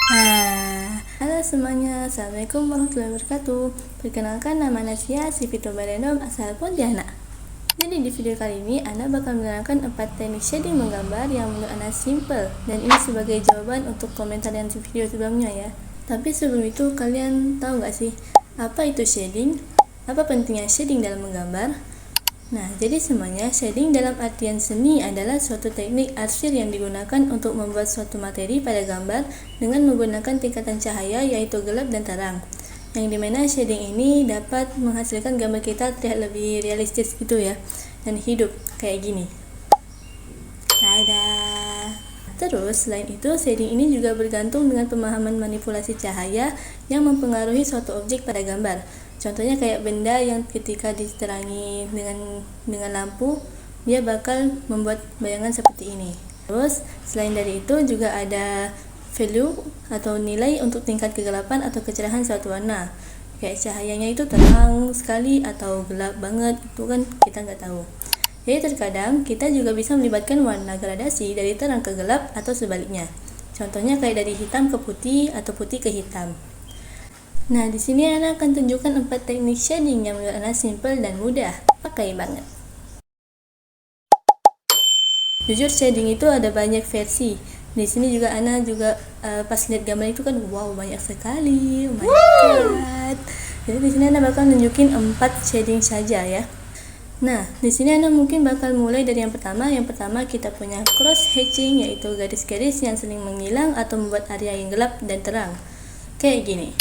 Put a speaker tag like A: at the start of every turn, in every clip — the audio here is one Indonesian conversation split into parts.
A: Halo semuanya, Assalamualaikum warahmatullahi wabarakatuh. Perkenalkan, nama Nasya, si Fitro Barendom, asal Pontianak. Jadi di video kali ini, Ana bakal menerangkan 4 teknik shading menggambar yang menurut Ana simple. Dan ini sebagai jawaban untuk komentar yang di video sebelumnya ya. Tapi sebelum itu, kalian tahu gak sih, apa itu shading? Apa pentingnya shading dalam menggambar? Nah, jadi semuanya, shading dalam artian seni adalah suatu teknik arsir yang digunakan untuk membuat suatu materi pada gambar dengan menggunakan tingkatan cahaya yaitu gelap dan terang. Yang dimana shading ini dapat menghasilkan gambar kita terlihat lebih realistis gitu ya, dan hidup kayak gini. Dadah. Terus, selain itu, shading ini juga bergantung dengan pemahaman manipulasi cahaya yang mempengaruhi suatu objek pada gambar. Contohnya kayak benda yang ketika diterangi dengan lampu, dia bakal membuat bayangan seperti ini. Terus, selain dari itu juga ada value atau nilai untuk tingkat kegelapan atau kecerahan suatu warna. Kayak cahayanya itu terang sekali atau gelap banget, itu kan kita nggak tahu. Jadi terkadang kita juga bisa melibatkan warna gradasi dari terang ke gelap atau sebaliknya. Contohnya kayak dari hitam ke putih atau putih ke hitam. Nah, di sini Ana akan tunjukkan 4 teknik shading yang menurut Ana simple dan mudah pakai banget. Jujur, shading itu ada banyak versi. Di sini juga Ana pas lihat gambar itu kan wow, banyak sekali. Oh my god. Jadi di sini Ana bakal nunjukin 4 shading saja ya. Nah, di sini Ana mungkin bakal mulai dari yang pertama. Yang pertama kita punya cross hatching, yaitu garis-garis yang saling menghilang atau membuat area yang gelap dan terang. Kayak gini.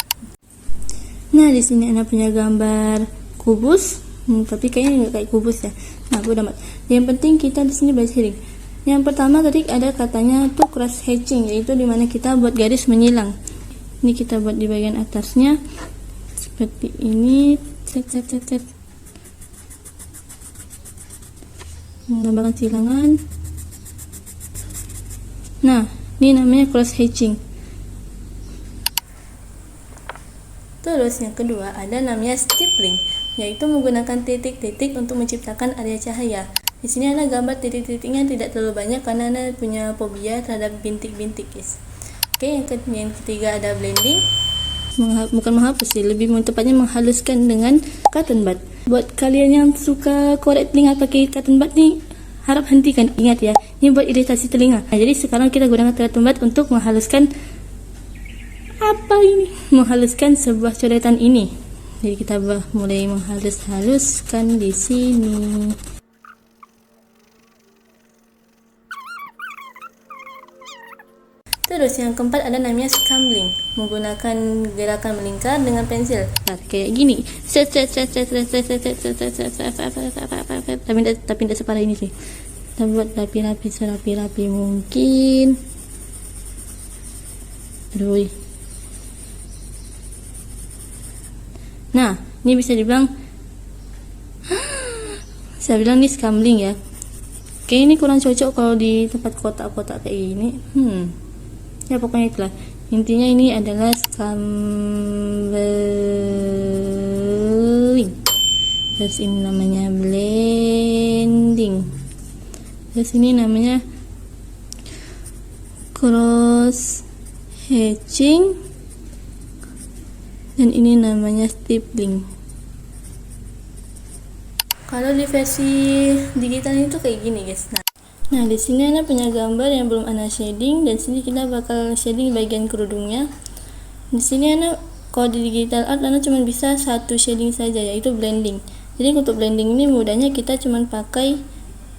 A: Nah, di sini Ana punya gambar kubus, tapi kayaknya nggak kayak kubus ya. Nah, udah amat. Yang penting kita di sini bahas shading. Yang pertama tadi ada katanya tuh cross hatching, yaitu dimana kita buat garis menyilang. Ini kita buat di bagian atasnya seperti ini. Cet. Menggambarkan silangan. Nah, ini namanya cross hatching. Terus yang kedua ada namanya stippling, yaitu menggunakan titik-titik untuk menciptakan area cahaya. Di sini Ana gambar titik-titiknya tidak terlalu banyak karena Ana punya fobia terhadap bintik-bintik, guys. Oke, yang ketiga ada blending. Bukan menghapus sih, lebih tepatnya menghaluskan dengan cotton bud. Buat kalian yang suka korek telinga pakai cotton bud nih, harap hentikan. Ingat ya, ini buat iritasi telinga. Nah, jadi sekarang kita gunakan cotton bud untuk menghaluskan menghaluskan sebuah coretan ini. Jadi kita mulai menghalus-haluskan di sini. Terus yang keempat ada namanya scumbling, menggunakan gerakan melingkar dengan pensil. Kayak gini. Tapi tidak separah ini sih. Kita buat rapi-rapi, serapi-rapi mungkin. Aduh. Nah, ini bisa dibilang saya bilang ini scumbling ya. Kayak ini kurang cocok kalau di tempat kotak-kotak kayak gini. Ya pokoknya itulah. Intinya ini adalah scumbling. Terus ini namanya blending. Terus ini namanya cross hatching. Dan ini namanya stippling. Kalau di versi digital itu kayak gini, guys. Nah, di sini Ana punya gambar yang belum Ana shading, dan sini kita bakal shading bagian kerudungnya. Di sini Ana kalau di digital art Ana cuma bisa satu shading saja, yaitu blending. Jadi untuk blending ini mudahnya kita cuma pakai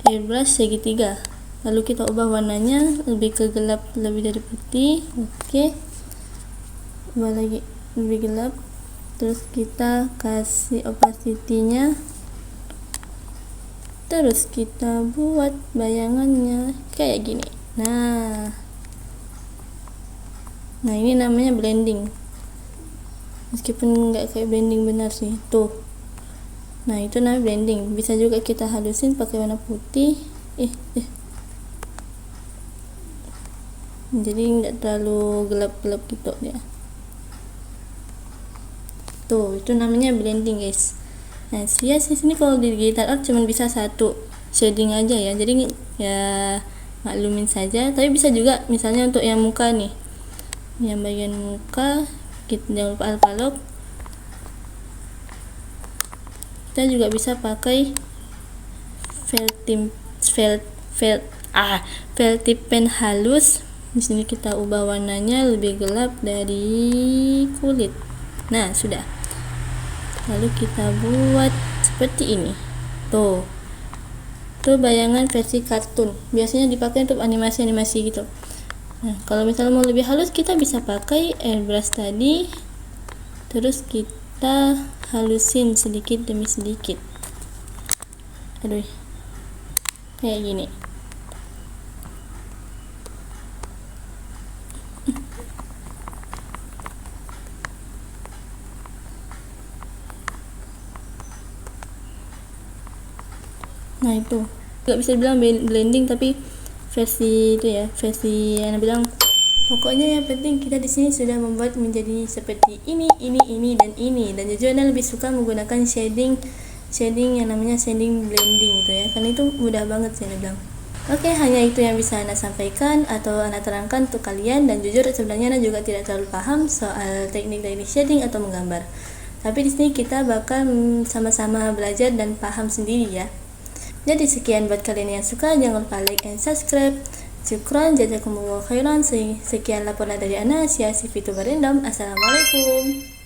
A: airbrush segitiga. Lalu kita ubah warnanya lebih ke gelap, lebih dari putih. Oke. Ubah lagi lebih gelap, terus kita kasih opacity-nya, terus kita buat bayangannya kayak gini. Nah ini namanya blending, meskipun nggak kayak blending benar sih tuh. Nah, itu namanya blending. Bisa juga kita halusin pakai warna putih. Jadi nggak terlalu gelap-gelap gitu ya. Tuh, itu namanya blending, guys. Nah, di sini kalau di digital art cuma bisa satu shading aja ya. Jadi ya maklumin saja. Tapi bisa juga misalnya untuk yang muka nih. Yang bagian muka kita jangan lupa alpha lock. Kita juga bisa pakai felt pen halus. Di sini kita ubah warnanya lebih gelap dari kulit. Nah, sudah. Lalu kita buat seperti ini. Tuh bayangan versi kartun. Biasanya dipakai untuk animasi-animasi gitu. Nah, kalau misalnya mau lebih halus, kita bisa pakai airbrush tadi. Terus kita halusin sedikit demi sedikit. Aduh, kayak gini. Nah, itu nggak bisa dibilang blending, tapi versi itu ya, versi yang bilang. Pokoknya yang penting kita di sini sudah membuat menjadi seperti ini, dan ini. Dan jujur Ana lebih suka menggunakan shading yang namanya shading blending gitu ya, karena itu mudah banget sih Ana bilang. Oke, hanya itu yang bisa Ana sampaikan atau Ana terangkan untuk kalian. Dan jujur sebenarnya Ana juga tidak terlalu paham soal teknik-teknik shading atau menggambar. Tapi di sini kita bakal sama-sama belajar dan paham sendiri ya. Jadi sekian buat kalian yang suka, jangan lupa like and subscribe. Syukran, jazakumullah khairan. Sekian laporan dari Ana, Sia Sifitu Barendam. Assalamualaikum.